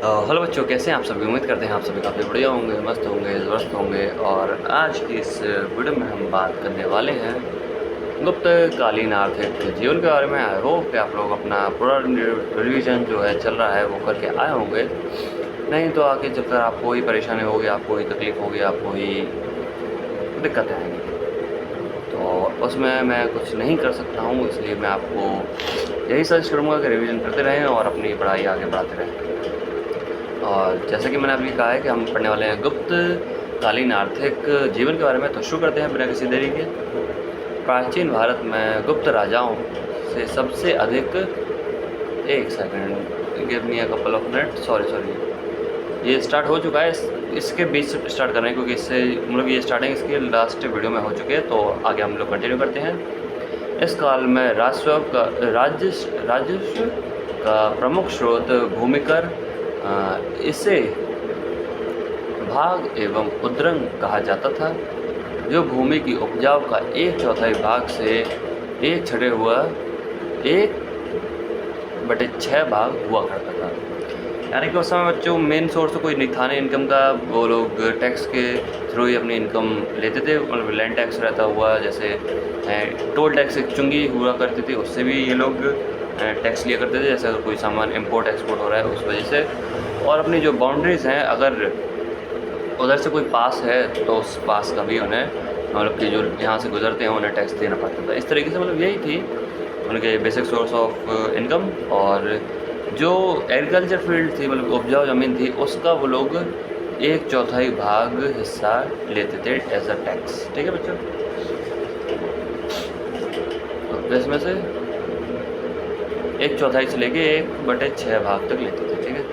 Hello बच्चों, कैसे हैं आप सभी। उम्मीद करते हैं आप सभी काफ़ी बढ़िया होंगे, मस्त होंगे, ज़बरदस्त होंगे। और आज की इस वीडियो में हम बात करने वाले हैं गुप्त कालीन आर्थिक जीवन के बारे में। आई होप कि आप लोग अपना पूरा रिवीजन जो है चल रहा है वो करके आए होंगे। नहीं तो आगे चलकर आपको ही परेशानी होगी, आपको ही तकलीफ होगी, आपको ही दिक्कतें आएंगी। तो उसमें मैं कुछ नहीं कर सकता हूँ, इसलिए मैं आपको यही सजेस्ट करूँगा कि रिवीजन करते रहें और अपनी पढ़ाई आगे बढ़ाते रहें। और जैसा कि मैंने अभी कहा है कि हम पढ़ने वाले हैं गुप्त कालीन आर्थिक जीवन के बारे में, तो शुरू करते हैं बिना किसी देरी के। प्राचीन भारत में गुप्त राजाओं से सबसे अधिक, एक second, give me a couple of minute, sorry ये स्टार्ट हो चुका है, इसके बीच से स्टार्ट कर रहे हैं क्योंकि इससे मतलब ये स्टार्टिंग इसकी लास्ट वीडियो में हो चुकी है। तो आगे हम लोग कंटिन्यू करते हैं। इस काल में राजस्व का प्रमुख स्रोत भूमिकर, इसे भाग एवं उद्रंग कहा जाता था, जो भूमि की उपजाऊ का 1/4 भाग से 1/6 हुआ 1/6 भाग हुआ करता था। यानी कि उस समय बच्चों मेन सोर्स तो कोई नहीं था नहीं इनकम का, वो लोग टैक्स के थ्रू ही अपनी इनकम लेते थे। मतलब लैंड टैक्स रहता हुआ, जैसे टोल टैक्स एक चुंगी हुआ करती थी, उससे भी ये लोग टैक्स लिया करते थे। जैसे अगर कोई सामान इंपोर्ट एक्सपोर्ट हो रहा है उस वजह से। और अपनी जो बाउंड्रीज़ हैं, अगर उधर से कोई पास है तो उस पास का भी उन्हें, मतलब कि जो यहाँ से गुजरते हैं उन्हें टैक्स देना पड़ता था। इस तरीके से मतलब यही थी उनके बेसिक सोर्स ऑफ इनकम। और जो एग्रीकल्चर फील्ड थी, मतलब उपजाऊ ज़मीन थी, उसका वो लोग 1/4 भाग हिस्सा लेते थे एज अ टैक्स। ठीक है बच्चों, तो इसमें से 1/4 से लेके 1/6 भाग तक लेते थे। ठीक है।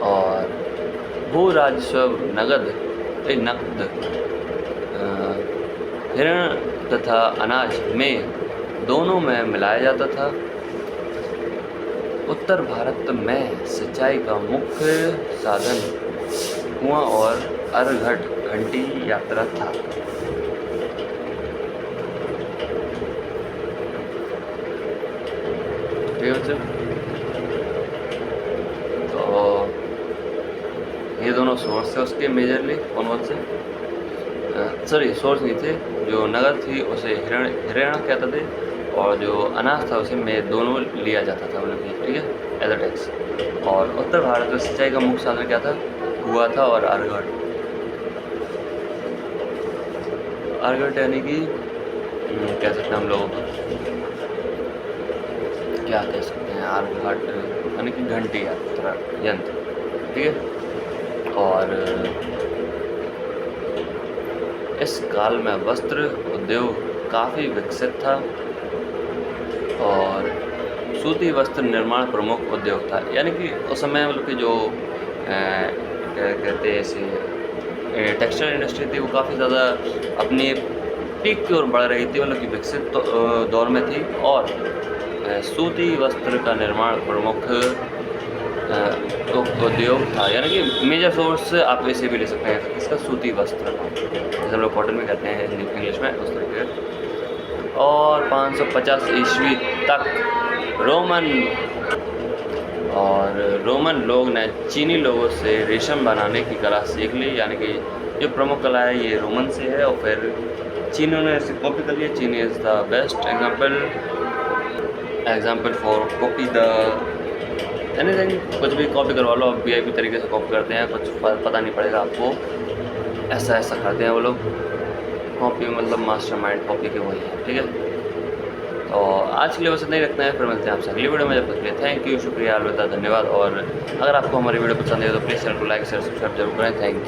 और भू राजस्व नकद हिरण तथा अनाज में दोनों में मिलाया जाता था। उत्तर भारत में सिंचाई का मुख्य साधन कुआं और अर्घट घंटी यात्रा था। ठीक है, तो ये दोनों सोर्स थे उसके मेजरली। कौन से सॉरी सोर्स नहीं थे, जो नगद थी उसे हिरण कहते थे, और जो अनाज था उसे में दोनों लिया जाता था, मतलब कि ठीक है, एज अ टैक्स। और उत्तर भारत में सिंचाई का मुख्य साधन क्या था? कुआं था और अर्घट। अर्घट यानी कि कह सकते हैं हम लोग, क्या कह सकते हैं, अर्घट यानी कि घंटी यंत्र। ठीक है। और इस काल में वस्त्र उद्योग काफ़ी विकसित था और सूती वस्त्र निर्माण प्रमुख उद्योग था। यानी कि उस समय मतलब कि जो क्या कहते हैं इसे, टेक्सटाइल इंडस्ट्री थी, वो काफ़ी ज़्यादा अपनी पीक की ओर बढ़ रही थी, मतलब कि विकसित दौर में थी। और सूती वस्त्र का निर्माण प्रमुख उद्योग था। यानी कि मेजर सोर्स आप इसे भी ले सकते हैं, इसका सूती वस्त्र, जैसे हम लोग कॉटन में कहते हैं इंग्लिश में, उस तरीके। और 550 ईस्वी तक रोमन लोग ने चीनी लोगों से रेशम बनाने की कला सीख ली। यानी कि जो प्रमुख कला है ये रोमन से है, और फिर चीनियों ने इसे कॉपी कर लिया। चीनी is the best example for copy the anything. कुछ भी कॉपी करवा लो, आप VIP तरीके से कॉपी करते हैं, कुछ पता नहीं पड़ेगा आपको, ऐसा करते हैं वो लोग। कॉपी मतलब मास्टरमाइंड कॉपी के वही है। ठीक है, तो आज के लिए बस इतना ही रखना है, फिर मिलते हैं आपसे अगली वीडियो में। जब तक के लिए थैंक यू, शुक्रिया, अलविदा, धन्यवाद। और अगर आपको हमारी वीडियो पसंद है तो प्लीज़ चैनल को लाइक शेयर सब्सक्राइब जरूर करें। Thank you.